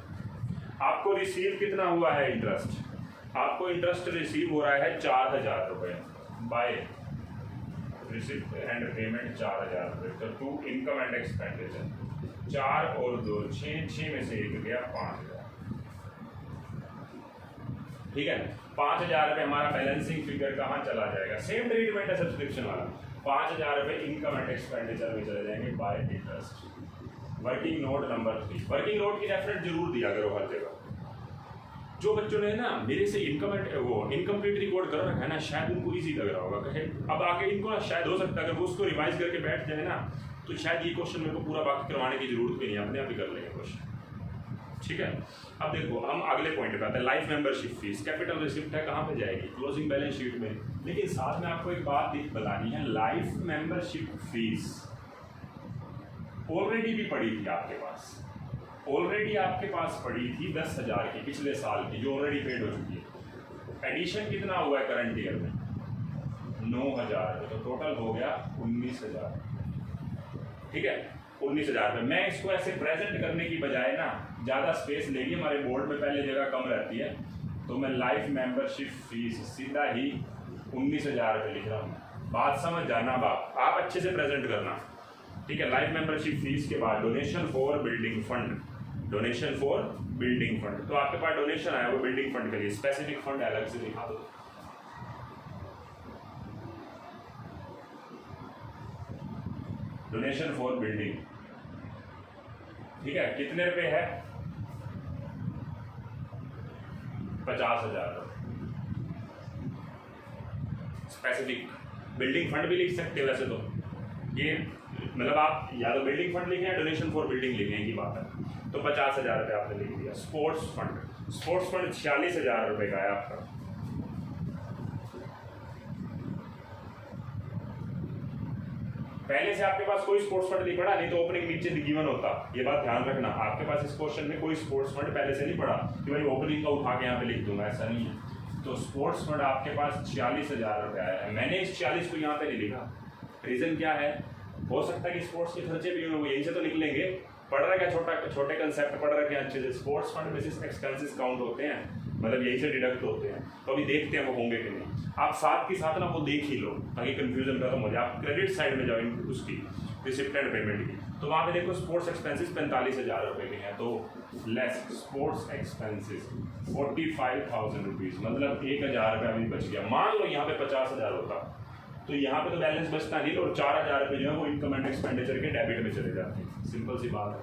आपको रिसीव कितना हुआ है इंटरेस्ट, आपको इंटरेस्ट रिसीव हो रहा है 4000 रुपये बाय रिसिप्ट एंड पेमेंट 4000 रुपये। तो टू इनकम एंड एक्सपेंडिचर 4 और 2 6, 6 में से 1 गया 5000। ठीक है, 5000 रुपये हमारा बैलेंसिंग फिगर कहाँ चला जाएगा, सेम ट्रीटमेंट है सब्सक्रिप्शन वाला, 5000 रुपये इनकम एंड एक्सपेंडिचर में चले जाएंगे bye interest. Working note number 3, working note की रेफरेंस जरूर दिया करो हर जगह। जो बच्चों ने ना मेरे से इनकम्प्लीट रिकॉर्ड कर रखा है ना, शायद उनको इजी लग रहा होगा, कहे अब आके इनको ना शायद हो सकता है अगर वो उसको रिवाइज करके बैठ जाए ना तो शायद ये क्वेश्चन मेरे को पूरा बाकी करवाने की जरूरत भी नहीं, अपने आप ही कर लेंगे क्वेश्चन। ठीक है, अब देखो हम अगले पॉइंट पे आते हैं, life membership fees, capital receipt है कहाँ पे जाएगी, क्लोजिंग बैलेंस शीट में। लेकिन साथ में आपको एक बात बतानी है, लाइफ मेंबरशिप फीस ऑलरेडी भी पड़ी थी आपके पास, ऑलरेडी आपके पास पड़ी थी 10,000 की पिछले साल की, जो ऑलरेडी पेड हो चुकी है। एडिशन कितना हुआ है करंट ईयर में 9,000, तो टोटल हो गया 19,000। ठीक है, 19,000 रुपये। मैं इसको ऐसे प्रेजेंट करने की बजाय ना ज़्यादा स्पेस लेगी, हमारे बोर्ड में पहले जगह कम रहती है, तो मैं लाइफ मेंबरशिप फीस सीधा ही 19,000 रुपये लिख रहा हूँ। बात समझ जाना बाप, आप अच्छे से प्रेजेंट करना। ठीक है, लाइफ मेंबरशिप फीस के बाद donation for building fund, donation for building fund, तो आपके पास डोनेशन आया वो बिल्डिंग फंड के लिए, स्पेसिफिक फंड अलग से दिखा दो। डोनेशन फॉर बिल्डिंग, ठीक है, कितने रुपए है 50,000। स्पेसिफिक बिल्डिंग फंड भी लिख सकते हो वैसे तो, ये मतलब आप या तो बिल्डिंग फंड लिखें या डोनेशन फॉर बिल्डिंग लिखें की बात है। तो 50,000 रुपये आपने लिख दिया। स्पोर्ट्स फंड, स्पोर्ट्स फंड 46,000 रुपये का है आपका। पहले से आपके पास कोई स्पोर्ट्स फंड नहीं पड़ा, नहीं तो ओपनिंग नीचे गिवन होता। ये बात ध्यान रखना, आपके पास इस क्वेश्चन में कोई स्पोर्ट्स फंड पहले से नहीं पड़ा कि भाई ओपनिंग का उठा के यहाँ पे लिख दूंगा, ऐसा नहीं है। तो स्पोर्ट्स फंड आपके पास 46,000 रुपये आया है। मैंने इस 46 को यहाँ पे नहीं लिखा, रीजन क्या है, हो सकता है कि स्पोर्ट्स के खर्चे भी हो, यहीं से तो निकलेंगे। पढ़ रहे क्या, छोटे कंसेप्ट पढ़ रहे हैं अच्छे से। Sports fund basis expenses count होते हैं, मतलब यहीं से डिडक्ट होते हैं। तो अभी देखते हैं वो होंगे कि नहीं। आप साथ के साथ ना वो देख ही लो ताकि कंफ्यूजन खत्म हो जाए। आप क्रेडिट साइड में जाओ उसकी रिसिप्ट एंड पेमेंट की, तो वहाँ पे देखो स्पोर्ट्स एक्सपेंसेस 45,000 रुपये के हैं, तो लेस स्पोर्ट्स एक्सपेंसेस 45,000 रुपीज़, मतलब 1,000 रुपये अभी बच गया। मान लो यहाँ पे 50,000 होता तो यहाँ पे तो बैलेंस बचता नहीं, और 4,000 रुपये जो है वो इनकम एंड एक्सपेंडिचर के डेबिट में चले जाते हैं। सिंपल सी बात है,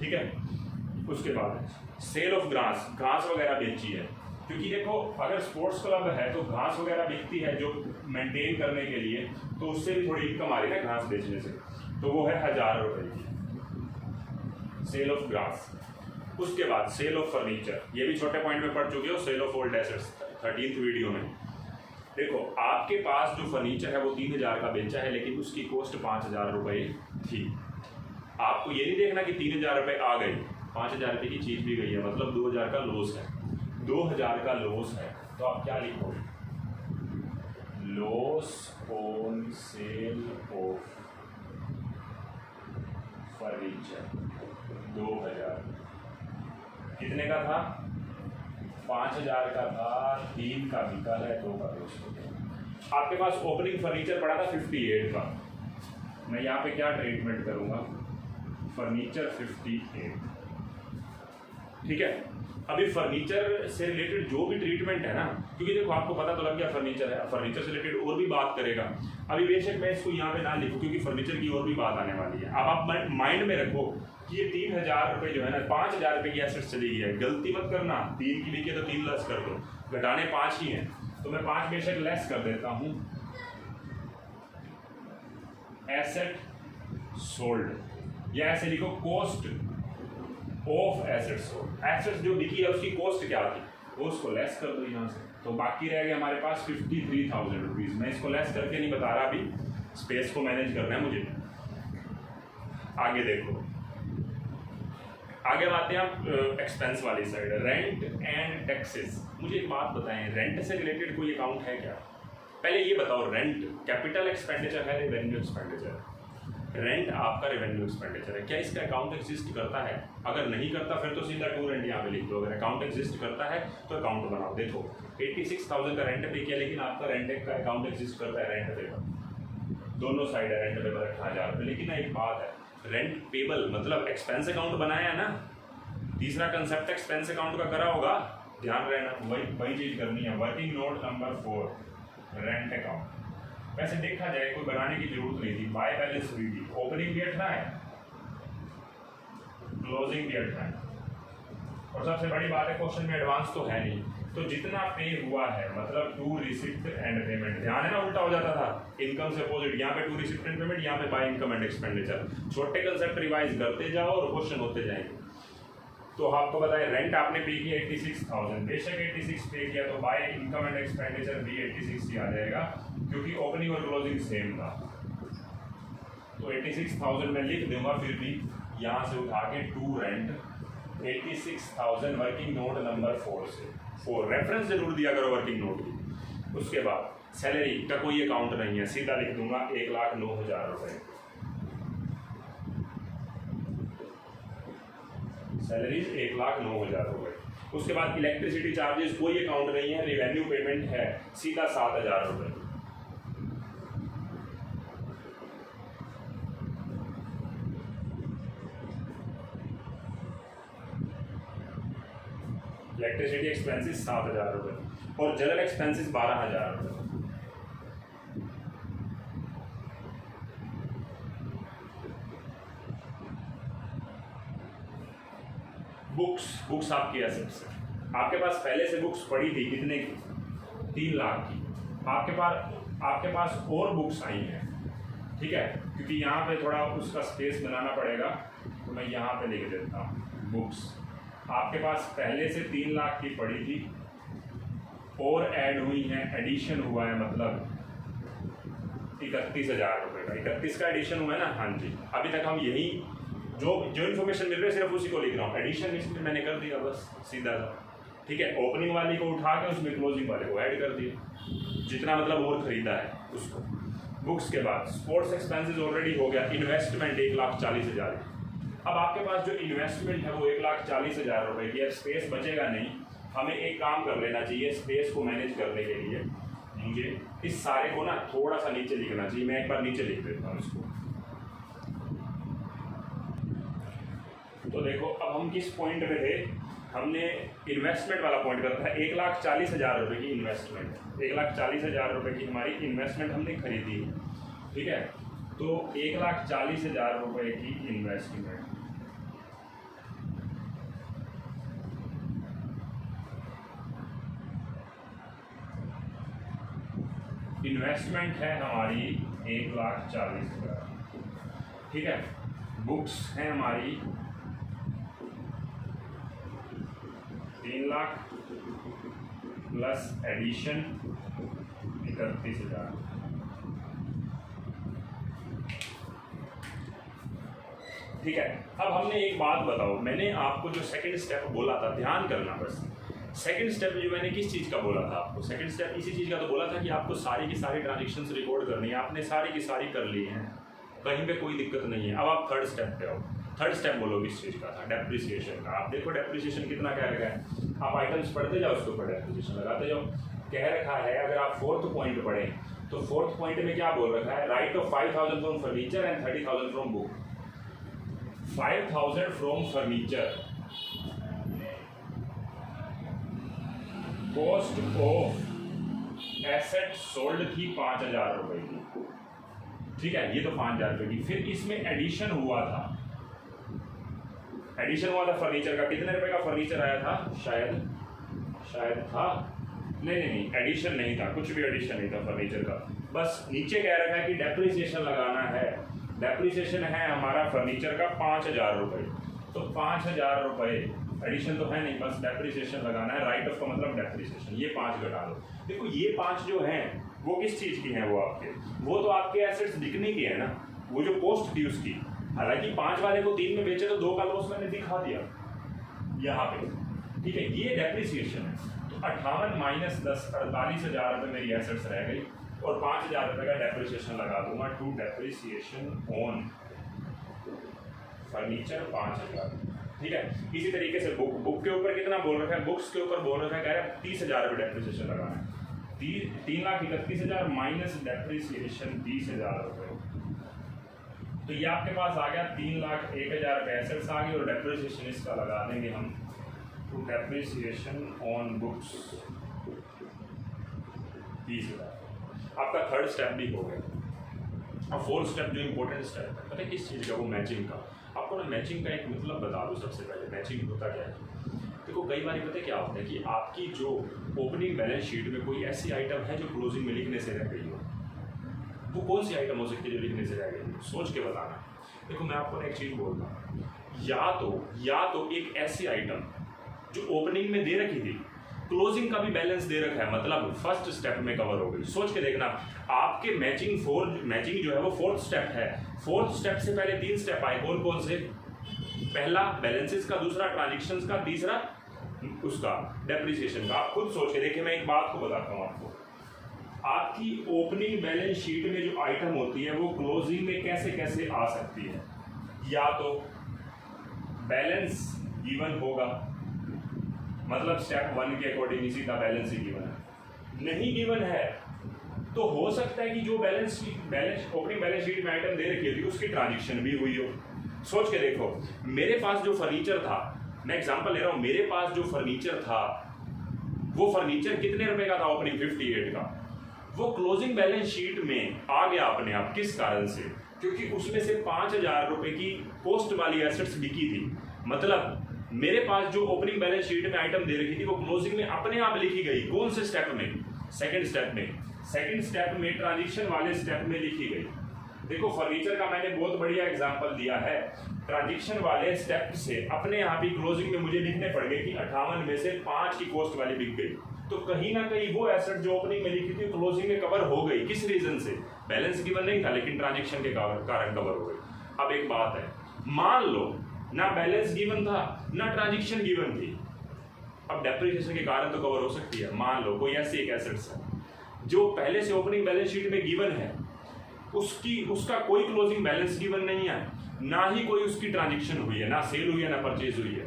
ठीक है। उसके बाद सेल ऑफ घास, घास वगैरह बेची है, क्योंकि देखो अगर स्पोर्ट्स क्लब है तो घास वगैरह बिकती है जो मेंटेन करने के लिए, तो उससे भी थोड़ी इनकम आ रही है घास बेचने से, तो वो है 1,000 रुपये की सेल ऑफ घास। उसके बाद सेल ऑफ फर्नीचर, ये भी छोटे पॉइंट में पढ़ चुके हो, sale of old assets 13th video में। देखो आपके पास जो फर्नीचर है वो 3,000 का बेचा है, लेकिन उसकी कॉस्ट 5,000 रुपये थी। आपको ये नहीं देखना कि 3,000 रुपये आ गए, 5,000 रुपये की चीज़ भी गई है, मतलब 2,000 का लॉस है। 2,000 का लॉस है तो आप क्या लिखोगे, loss on sale of furniture 2,000। कितने का था, 5,000 का था, 3 का बिका है, 2 का लॉस हो गया। आपके पास ओपनिंग फर्नीचर पड़ा था 58 का, मैं यहाँ पे क्या ट्रीटमेंट करूँगा, फर्नीचर 58, ठीक है। अभी फर्नीचर से रिलेटेड जो भी ट्रीटमेंट है ना, क्योंकि देखो आपको पता तो लग गया फर्नीचर है, फर्नीचर से रिलेटेड और भी बात करेगा। अभी बेशक मैं इसको यहाँ पे ना लिखूँ क्योंकि फर्नीचर की और भी बात आने वाली है। अब आप माइंड में रखो कि ये 3,000 रुपये जो है ना, 5,000 रुपये की एसेट्स चली गई है, गलती मत करना, 3 की लिखी है तो 3 लेस कर दो, घटाने 5 ही हैं तो मैं 5 बेशक लेस कर देता हूँ। एसेट सोल्ड, या ऐसे लिखो cost of assets sold, assets जो बिकी है उसकी कॉस्ट क्या थी वो उसको लेस कर दो यहाँ से, तो बाकी रह गया हमारे पास 53,000 रुपीज़। मैं इसको लेस करके नहीं बता रहा, अभी स्पेस को मैनेज करना है मुझे। आगे देखो, आगे आते हैं आप एक्सपेंस वाली साइड, रेंट एंड टैक्सेस। मुझे एक बात बताएं, रेंट से रिलेटेड कोई अकाउंट है क्या? पहले ये बताओ, रेंट कैपिटल एक्सपेंडिचर है, रेवेन्यू एक्सपेंडिचर? रेंट आपका रेवेन्यू एक्सपेंडिचर है, क्या इसका अकाउंट एग्जिस्ट करता है? अगर नहीं करता फिर तो सीधा टू रेंट यहाँ पे लिख दो। अगर अकाउंट एग्जिस्ट करता है तो अकाउंट बनाओ। देखो 86,000 का रेंट पे किया, लेकिन आपका रेंट का अकाउंट एग्जिस्ट करता है, रेंट पेबल दोनों साइड है, रेंट पेबल 18,000 रुपये। लेकिन एक बात है, रेंट पेबल मतलब एक्सपेंस अकाउंट बनाया है ना, तीसरा कंसेप्ट एक्सपेंस अकाउंट का करा होगा, ध्यान रहना वही चीज करनी है। Working note number 4, rent account. वैसे देखा जाए कोई बनाने की जरूरत नहीं थी, बाय बैलेंस हुई थी, ओपनिंग भी 18 है, क्लोजिंग भी 18 है, और सबसे बड़ी बात है क्वेश्चन में एडवांस तो है नहीं, तो जितना पे हुआ है मतलब टू रिसिप्ट एंड पेमेंट। ध्यान है ना, उल्टा हो जाता था, इनकम से अपोजिट, यहाँ पे टू रिसिप्ट एंड पेमेंट, यहाँ पे बाय इनकम एंड एक्सपेंडिचर। छोटे कंसेप्ट रिवाइज करते जाओ और क्वेश्चन होते जाएंगे। तो आपको बताए रेंट आपने पे किया 86,000, बेशक 86 पे किया तो बाय इनकम एंड एक्सपेंडिचर भी 86 ही आ जाएगा, क्योंकि ओपनिंग और क्लोजिंग सेम था। तो 86,000 मैं लिख दूंगा, फिर भी यहाँ से उठा के to rent 86,000 working note number 4 से, 4 रेफरेंस जरूर दिया करो वर्किंग नोट की। उसके बाद सैलरी का कोई अकाउंट नहीं है, सीधा लिख दूंगा 1,09,000 रुपये। सैलरीज 1,09,000 रुपये। उसके बाद इलेक्ट्रिसिटी चार्जेस कोई अकाउंट नहीं है, रेवेन्यू पेमेंट है, सीधा 7,000 रुपये। इलेक्ट्रिसिटी एक्सपेंसेस 7,000 रुपये और जनरल एक्सपेंसेस 12,000 रुपये। बुक्स आपकी एसेट्स है, आपके पास पहले से बुक्स पड़ी थी, कितने की? 3 लाख की। आपके पास और बुक्स आई हैं, ठीक है, क्योंकि यहाँ पे थोड़ा उसका स्पेस बनाना पड़ेगा, तो मैं यहाँ पे लिख देता हूँ बुक्स। आपके पास पहले से 3 लाख की पड़ी थी और ऐड हुई हैं, एडिशन हुआ है, मतलब 31,000 रुपये का, 31 का एडिशन हुआ है ना? हाँ जी। अभी तक हम यही जो इन्फॉर्मेशन मिल रही है सिर्फ उसी को लिख रहा हूँ, एडिशन इसमें मैंने कर दिया बस सीधा सा, ठीक है। ओपनिंग वाली को उठा के उसमें क्लोजिंग वाले को ऐड कर दिया, जितना मतलब और खरीदा है उसको। बुक्स के बाद स्पोर्ट्स एक्सपेंसेस ऑलरेडी हो गया, इन्वेस्टमेंट 1,40,000। अब आपके पास जो इन्वेस्टमेंट है वो 1,40,000 रुपये की है, स्पेस बचेगा नहीं। हमें एक काम कर लेना चाहिए, स्पेस को मैनेज करने के लिए मुझे इस सारे को ना थोड़ा सा नीचे लिखना चाहिए। मैं एक बार नीचे लिख देता हूँ इसको। तो देखो अब हम किस पॉइंट पे थे, हमने इन्वेस्टमेंट वाला पॉइंट करा था। 1,40,000 रुपये की इन्वेस्टमेंट, 1,40,000 रुपये की हमारी इन्वेस्टमेंट हमने खरीदी, ठीक है। तो 1,40,000 रुपये की इन्वेस्टमेंट, इन्वेस्टमेंट है हमारी 1,40,000, ठीक है। बुक्स हैं हमारी 3 लाख प्लस एडिशन 31,000। ठीक है। अब हमने एक बात बताओ, मैंने आपको जो सेकंड स्टेप बोला था, ध्यान करना बस। सेकंड स्टेप जो मैंने किस चीज़ का बोला था आपको? सेकंड स्टेप इसी चीज़ का तो बोला था कि आपको सारी की सारी ट्रांजेक्शन्स रिकॉर्ड करनी है। आपने सारी की सारी कर ली हैं, कहीं पे कोई दिक्कत नहीं है। अब आप थर्ड स्टेप पे आओ। थर्ड स्टेप बोलो किस चीज़ का था? डेप्रिसिएशन का। आप देखो डेप्रिसिएशन कितना कह रखा है, आप आइटम्स पढ़ते जाओ, उसके ऊपर डेप्रिसिएशन लगाते जाओ। कह रखा है, अगर आप फोर्थ पॉइंट पढ़ें तो फोर्थ पॉइंट में क्या बोल रखा है? Write of 5,000 from furniture and 30,000 from book. 5,000 from furniture, cost of asset sold थी 5,000 रुपए की, ठीक है, ये तो 5,000 रुपए की। फिर इसमें एडिशन हुआ था, एडिशन हुआ था फर्नीचर का। कितने रुपए का फर्नीचर आया था? शायद था, नहीं, एडिशन नहीं था, कुछ भी एडिशन नहीं था फर्नीचर का। बस नीचे कह रखा है कि डेप्रिसिएशन लगाना है। डेप्रिसिएशन है हमारा फर्नीचर का 5,000 रुपये, तो 5,000 रुपये एडिशन तो है नहीं, बस डेप्रिसिएशन लगाना है। राइट ऑफ का मतलब डेप्रिसिएशन, ये 5 घटा दो। देखो ये 5 जो हैं वो किस चीज़ की हैं? वो तो आपके एसेट्स बिकने की है ना, वो जो कॉस्ट थी उसकी, हालांकि 5 वाले को 3 में बेचे तो 2 का लॉस मैंने दिखा दिया यहाँ पे, ठीक है। ये डेप्रिसिएशन है। तो 58 माइनस 10 48,000 रुपये मेरी एसेट्स रह गई और 5,000 रुपये का डेप्रिसिएशन लगा दूंगा टू डेप्रिसिएशन ऑन फर्नीचर 5,000, ठीक है। इसी तरीके से बुक के ऊपर कितना बोल रखा है, बुक्स के ऊपर बोल रखा है, कह रहा है 30,000 रुपये डेप्रिसिएशन लगाना है। 3,31,000 माइनस डेप्रिसिएशन 30,000 रुपये, तो ये आपके पास आ गया 3,01,000 रुपये एसेट्स आ गई और डेप्रिसिएशन इसका लगा देंगे हम टू डेप्रिसिएशन ऑन बुक्स 30,000। आपका थर्ड स्टेप भी हो गया। अब फोर्थ स्टेप जो इंपॉर्टेंट स्टेप है, पता है किस चीज़ का, वो मैचिंग का। आपको ना मैचिंग का एक मतलब बता दूँ सबसे पहले, मैचिंग होता क्या है। देखो कई बार पता है क्या होता है कि आपकी जो ओपनिंग बैलेंस शीट में कोई ऐसी आइटम है जो क्लोजिंग में लिखने से रह गई हो, वो कौन सी आइटम हो सकती है जो लिखने से रह गई, सोच के बताना। देखो मैं आपको एक चीज़ बोल रहा हूँ, या तो एक ऐसी आइटम जो ओपनिंग में दे रखी थी, क्लोजिंग का भी बैलेंस दे रखा है, मतलब फर्स्ट स्टेप में कवर हो गई। सोच के देखना, आपके मैचिंग जो है वो फोर्थ स्टेप है। फोर्थ स्टेप से पहले 3 स्टेप आए, कौन कौन से? पहला बैलेंसेस का, दूसरा ट्रांजेक्शंस का, तीसरा उसका डेप्रिसिएशन का। आप खुद सोच के देखिए, मैं एक बात को बताता हूँ आपको। आपकी ओपनिंग बैलेंस शीट में जो आइटम होती है वो क्लोजिंग में कैसे कैसे आ सकती है। या तो बैलेंस गिवन होगा, मतलब स्टेप 1 के अकॉर्डिंग इसी का बैलेंस ही गिवन है। नहीं गिवन है तो हो सकता है कि जो ओपनिंग बैलेंस शीट में आइटम दे रखी थी उसकी ट्रांजेक्शन भी हुई हो। सोच के देखो, मेरे पास जो फर्नीचर था, मैं एग्जांपल ले रहा हूँ, मेरे पास जो फर्नीचर था वो फर्नीचर कितने रुपए का था? ओपनिंग 58 का। वो क्लोजिंग बैलेंस शीट में आ गया अपने आप। किस कारण से? क्योंकि उसमें से 5,000 रुपए की कॉस्ट वाली एसेट्स बिकी थी। मतलब मेरे पास जो ओपनिंग बैलेंस शीट में आइटम दे रखी थी वो क्लोजिंग में अपने आप लिखी गई। कौन से स्टेप में? सेकंड स्टेप में ट्रांजिशन वाले स्टेप में लिखी गई। देखो फर्नीचर का मैंने बहुत बढ़िया एग्जांपल दिया है। ट्रांजिशन वाले स्टेप से अपने आप ही क्लोजिंग में मुझे लिखने पड़ गए कि 58 में से 5 की कॉस्ट वाली बिक गई। तो कहीं ना कहीं वो एसेट जो ओपनिंग में लिखी थी क्लोजिंग में कवर हो गई। किस रीजन से? बैलेंस गिवन नहीं था लेकिन ट्रांजेक्शन के कारण कवर हो गई। अब एक बात है, मान लो ना बैलेंस गिवन था ना ट्रांजेक्शन गिवन थी, अब डेप्रिसिएशन के कारण तो कवर हो सकती है। मान लो कोई ऐसी एक एसेट्स है जो पहले से ओपनिंग बैलेंस शीट में गिवन है, उसका कोई क्लोजिंग बैलेंस गिवन नहीं है, ना ही कोई उसकी ट्रांजेक्शन हुई है, ना सेल हुई है ना परचेज हुई है।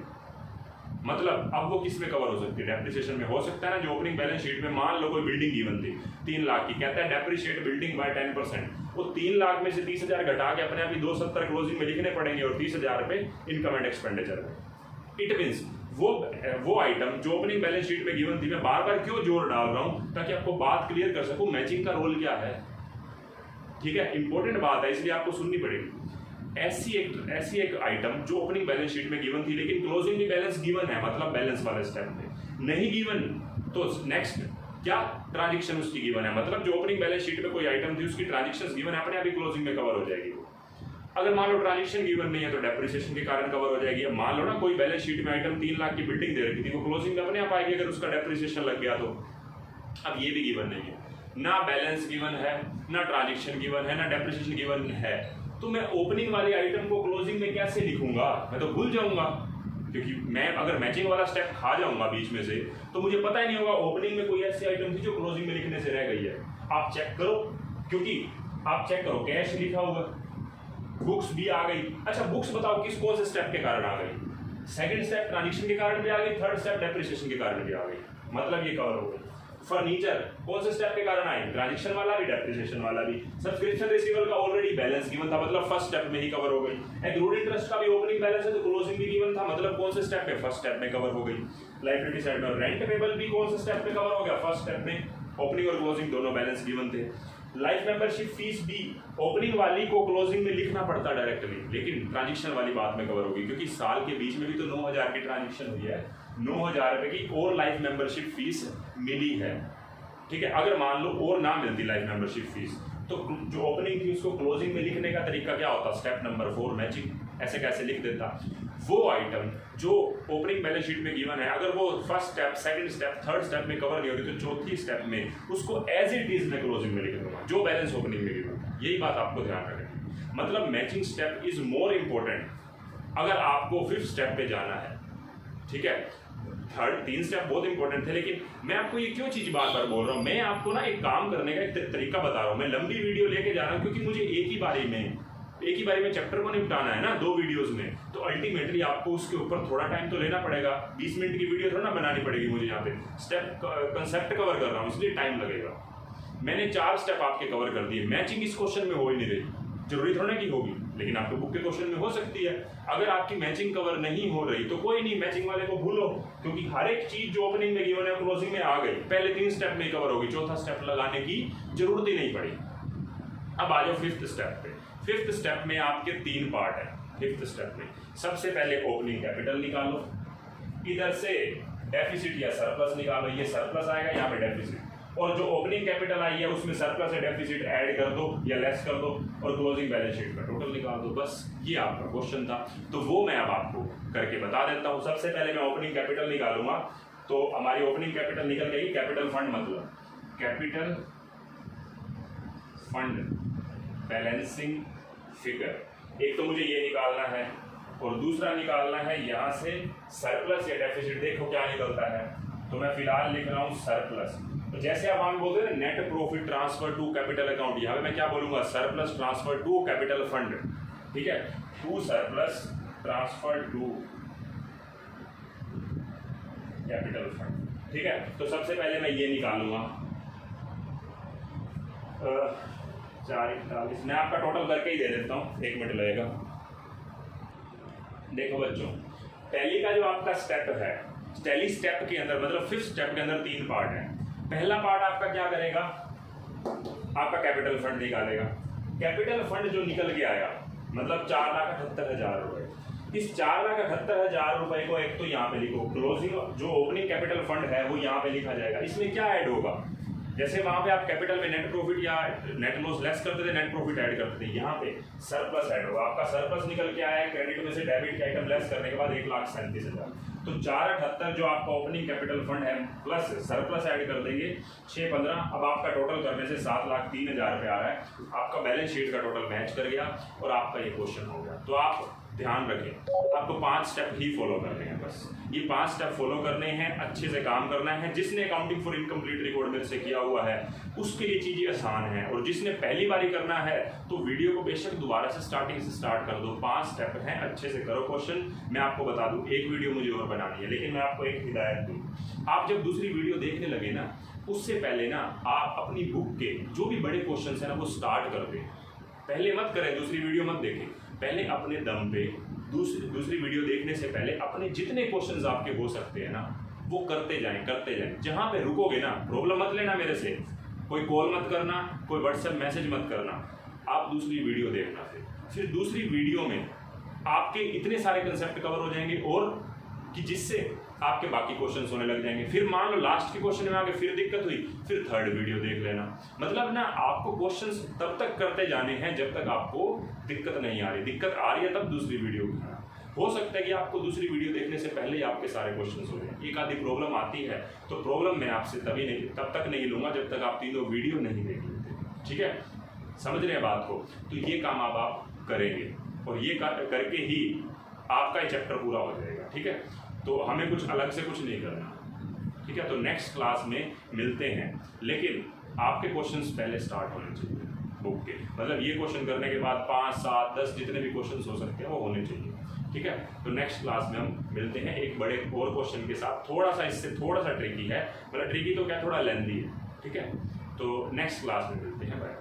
मतलब अब वो किस में कवर हो सकती है? डेप्रिसिएशन में हो सकता है ना। जो ओपनिंग बैलेंस शीट में मान लो कोई बिल्डिंग गिवन थी 3 लाख की, कहता है डेप्रिशिएट बिल्डिंग बाय 10%, वो 3 लाख में से 30,000 घटा के अपने आप ही 270 क्लोजिंग में लिखने पड़ेंगे और 30,000 रुपये इनकम एंड एक्सपेंडिचर में। इट मीन्स वो आइटम जो ओपनिंग बैलेंस शीट में गिवन थी, मैं बार बार क्यों जोर डाल रहा हूं ताकि आपको बात क्लियर कर सकूं मैचिंग का रोल क्या है। ठीक है, इंपॉर्टेंट बात है इसलिए आपको सुननी पड़ेगी। ऐसी एक आइटम जो ओपनिंग बैलेंस शीट में गिवन थी लेकिन क्लोजिंग भी बैलेंस गिवन है, मतलब बैलेंस वाले स्टेप में नहीं गिवन, तो नेक्स्ट क्या ट्रांजेक्शन उसकी गिवन है, मतलब जो ओपनिंग बैलेंस शीट में कोई आइटम थी उसकी ट्रांजेक्शन गिवन है, अपने आप ही क्लोजिंग में कवर हो जाएगी। अगर मान लो ट्रांजेक्शन गिवन नहीं है तो डेप्रिसिएशन के कारण कवर हो जाएगी। अब मान लो ना कोई बैलेंस शीट में आइटम 3 लाख की बिल्डिंग दे रखी थी, वो क्लोजिंग में अपने आप आएगी अगर उसका डेप्रिसिएशन लग गया तो। अब ये भी गिवन नहीं है, ना बैलेंस गिवन है ना ट्रांजेक्शन गिवन है ना डेप्रिसिएशन गिवन है, तो मैं ओपनिंग वाली आइटम को क्लोजिंग में कैसे लिखूंगा? मैं तो भूल जाऊंगा, क्योंकि मैं अगर मैचिंग वाला स्टेप खा जाऊंगा बीच में से तो मुझे पता ही नहीं होगा ओपनिंग में कोई ऐसी आइटम थी जो क्लोजिंग में लिखने से रह गई है। आप चेक करो, क्योंकि आप चेक करो कैश लिखा होगा, बुक्स भी आ गई। अच्छा बुक्स बताओ किस कौन से स्टेप के कारण आ गई? सेकंड स्टेप ट्रांजेक्शन के कारण भी आ गई, थर्ड स्टेप डेप्रिसिएशन के कारण भी आ गई, मतलब ये कवर हो गई। फर्नीचर कौन से स्टेप के कारण आई? ट्रांजेक्शन वाला भी डेप्रिसिएशन वाला भी। सब्सक्रिप्शन रिसीवेबल का ऑलरेडी बैलेंस गिवन था, मतलब फर्स्ट स्टेप में ही कवर हो गई। एक्रूड इंटरेस्ट का भी ओपनिंग बैलेंस है तो क्लोजिंग भी गिवन था, मतलब कौन से स्टेप में? फर्स्ट स्टेप में कवर हो गई। लायबिलिटी साइड में रेंट पेबल भी कौन से स्टेप में कवर हो गया? फर्स्ट स्टेप में। ओपनिंग और क्लोजिंग दोनों बैलेंस गिवन थे। लाइफ मेंबरशिप फीस भी ओपनिंग वाली को क्लोजिंग में लिखना पड़ता डायरेक्टली, लेकिन ट्रांजेक्शन वाली बात में कवर होगी क्योंकि साल के बीच में भी तो 9,000 की ट्रांजेक्शन हुई है, 9,000 रुपए की और लाइफ मेंबरशिप फीस मिली है। ठीक है, अगर मान लो और ना मिलती लाइफ मेंबरशिप फीस तो जो ओपनिंग थी उसको क्लोजिंग में लिखने का तरीका क्या होता? Step number 4 matching. ऐसे कैसे लिख देता? वो आइटम जो ओपनिंग बैलेंस शीट में गिवन है अगर वो first step, second step, third step में कवर नहीं होगी तो चौथी स्टेप में उसको एज इट इज में क्लोजिंग में लिख दूंगा जो बैलेंस ओपनिंग में गिवन। यही बात आपको ध्यान रखनी। मतलब matching step is more important अगर आपको 5th स्टेप पे जाना है, ठीक है। 3 स्टेप बहुत इंपॉर्टेंट थे, लेकिन मैं आपको ये क्यों चीज बार बार बोल रहा हूँ, मैं आपको ना एक काम करने का एक तरीका बता रहा हूँ। मैं लंबी वीडियो लेके जा रहा हूँ क्योंकि मुझे एक ही बारी में चैप्टर को निपटाना है ना 2 वीडियोस में, तो अल्टीमेटली आपको उसके ऊपर थोड़ा टाइम तो लेना पड़ेगा। 20 मिनट की वीडियो थोड़ा ना बनानी पड़ेगी मुझे, यहाँ पे स्टेप कंसेप्ट कवर कर रहा हूँ इसलिए टाइम लगेगा। मैंने 4 स्टेप आपके कवर कर दिए। मैचिंग इस क्वेश्चन में हो ही नहीं रही, जरूरी थोड़ा की होगी, लेकिन आपके बुक के क्वेश्चन में हो सकती है। अगर आपकी मैचिंग कवर नहीं हो रही तो कोई नहीं, मैचिंग वाले को भूलो, क्योंकि हर एक चीज जो ओपनिंग में गिवन है क्लोजिंग में आ गई, पहले 3 स्टेप में कवर होगी, चौथा स्टेप लगाने की जरूरत ही नहीं पड़ी। अब आ जाओ 5th स्टेप पे। 5th स्टेप में आपके 3 पार्ट है। 5th स्टेप में सबसे पहले ओपनिंग कैपिटल निकालो, इधर से डेफिसिट या सरप्लस निकालो, ये सरप्लस आएगा, यहाँ पे डेफिसिट, और जो ओपनिंग कैपिटल आई है उसमें सरप्लस या डेफिसिट ऐड कर दो या लेस कर दो और क्लोजिंग बैलेंस शीट का टोटल निकाल दो। बस ये आपका क्वेश्चन था, तो वो मैं अब आपको करके बता देता हूँ। सबसे पहले मैं ओपनिंग कैपिटल निकालूंगा, तो हमारी ओपनिंग कैपिटल निकल गई। कैपिटल फंड मतलब कैपिटल फंड बैलेंसिंग फिगर, एक तो मुझे ये निकालना है और दूसरा निकालना है यहाँ से सरप्लस या डेफिसिट। देखो क्या निकलता है, तो मैं फिलहाल लिख रहा हूँ सरप्लस। तो जैसे अब हम बोलते हैं net profit transfer to capital account, यहाँ पे मैं क्या बोलूंगा, surplus transfer to capital fund, ठीक है, to surplus transfer to capital fund, ठीक है। तो सबसे पहले मैं ये निकालूंगा 441, मैं आपका टोटल करके ही दे देता हूँ, 1 मिनट लगेगा। देखो बच्चों, टैली का जो आपका स्टेप है, टैली स्टेप के अंदर मतलब 5th स्टेप के अंदर 3 पार्ट है। पहला पार्ट आपका क्या करेगा, आपका कैपिटल फंड निकालेगा। कैपिटल फंड जो निकल के आया मतलब 4,78,000 रुपए। इस 4,78,000 रुपए को एक तो यहाँ पे लिखो, क्लोजिंग जो ओपनिंग कैपिटल फंड है वो यहाँ पे लिखा जाएगा। इसमें क्या ऐड होगा, जैसे वहां पे आप कैपिटल में नेट प्रॉफिट या नेट लॉस लेस करते थे, नेट प्रॉफिट ऐड करते थे, यहाँ पे सरप्लस ऐड होगा। आपका सरप्लस निकल के आया है, क्रेडिट में से डेबिट के आइटम लेस करने के बाद 1,37,000। तो 4,78 जो आपका ओपनिंग कैपिटल फंड है प्लस सरप्लस ऐड कर देंगे 6,15। अब आपका टोटल करने से 7,03,000 रुपये आ रहा है। आपका बैलेंस शीट का टोटल मैच कर गया और आपका ये क्वेश्चन हो गया। तो आप ध्यान रखें, आपको 5 स्टेप ही फॉलो करने हैं, बस ये 5 स्टेप फॉलो करने हैं, अच्छे से काम करना है। जिसने अकाउंटिंग फॉर इनकम्प्लीट रिकॉर्ड मेरे से किया हुआ है उसके लिए चीज़ें आसान है, और जिसने पहली बार करना है तो वीडियो को बेशक दोबारा से स्टार्टिंग से स्टार्ट कर दो। 5 स्टेप हैं, अच्छे से करो क्वेश्चन। मैं आपको बता दूं, एक वीडियो मुझे और बनानी है, लेकिन मैं आपको एक हिदायत दूं, आप जब दूसरी वीडियो देखने लगे ना, उससे पहले ना आप अपनी बुक के जो भी बड़े क्वेश्चन है ना वो स्टार्ट कर दें। पहले मत करें, दूसरी वीडियो मत देखें, पहले अपने दम पे दूसरी वीडियो देखने से पहले अपने जितने क्वेश्चंस आपके हो सकते हैं ना वो करते जाएं। जहां पे रुकोगे ना, प्रॉब्लम मत लेना मेरे से, कोई कॉल मत करना, कोई व्हाट्सएप मैसेज मत करना, आप दूसरी वीडियो देखना। फिर दूसरी वीडियो में आपके इतने सारे कंसेप्ट कवर हो जाएंगे और कि जिससे आपके बाकी क्वेश्चंस होने लग जाएंगे। फिर मान लो लास्ट के क्वेश्चन में आगे फिर दिक्कत हुई, फिर 3rd वीडियो देख लेना। मतलब ना आपको क्वेश्चंस तब तक करते जाने हैं जब तक आपको दिक्कत नहीं आ रही। दिक्कत आ रही है तब दूसरी वीडियो उठाना। हो सकता है कि आपको दूसरी वीडियो देखने से पहले ही आपके सारे क्वेश्चंस हो जाए। एक आधी प्रॉब्लम आती है तो प्रॉब्लम मैं आपसे तब तक नहीं लूंगा जब तक आप तीनों वीडियो नहीं देख लेते, ठीक है, समझ रहे हैं बात को। तो ये काम अब आप करेंगे और ये करके ही आपका चैप्टर पूरा हो जाएगा, ठीक है। तो हमें कुछ अलग से कुछ नहीं करना, ठीक है। तो नेक्स्ट क्लास में मिलते हैं, लेकिन आपके क्वेश्चंस पहले स्टार्ट होने चाहिए बुक के। मतलब ये क्वेश्चन करने के बाद 5, 7, 10 जितने भी क्वेश्चंस हो सकते हैं वो होने चाहिए, ठीक है। तो नेक्स्ट क्लास में हम मिलते हैं एक बड़े और क्वेश्चन के साथ, इससे थोड़ा सा ट्रिकी है, मतलब ट्रिकी तो क्या, थोड़ा लेंथी है, ठीक है। तो नेक्स्ट क्लास में मिलते हैं, बाय।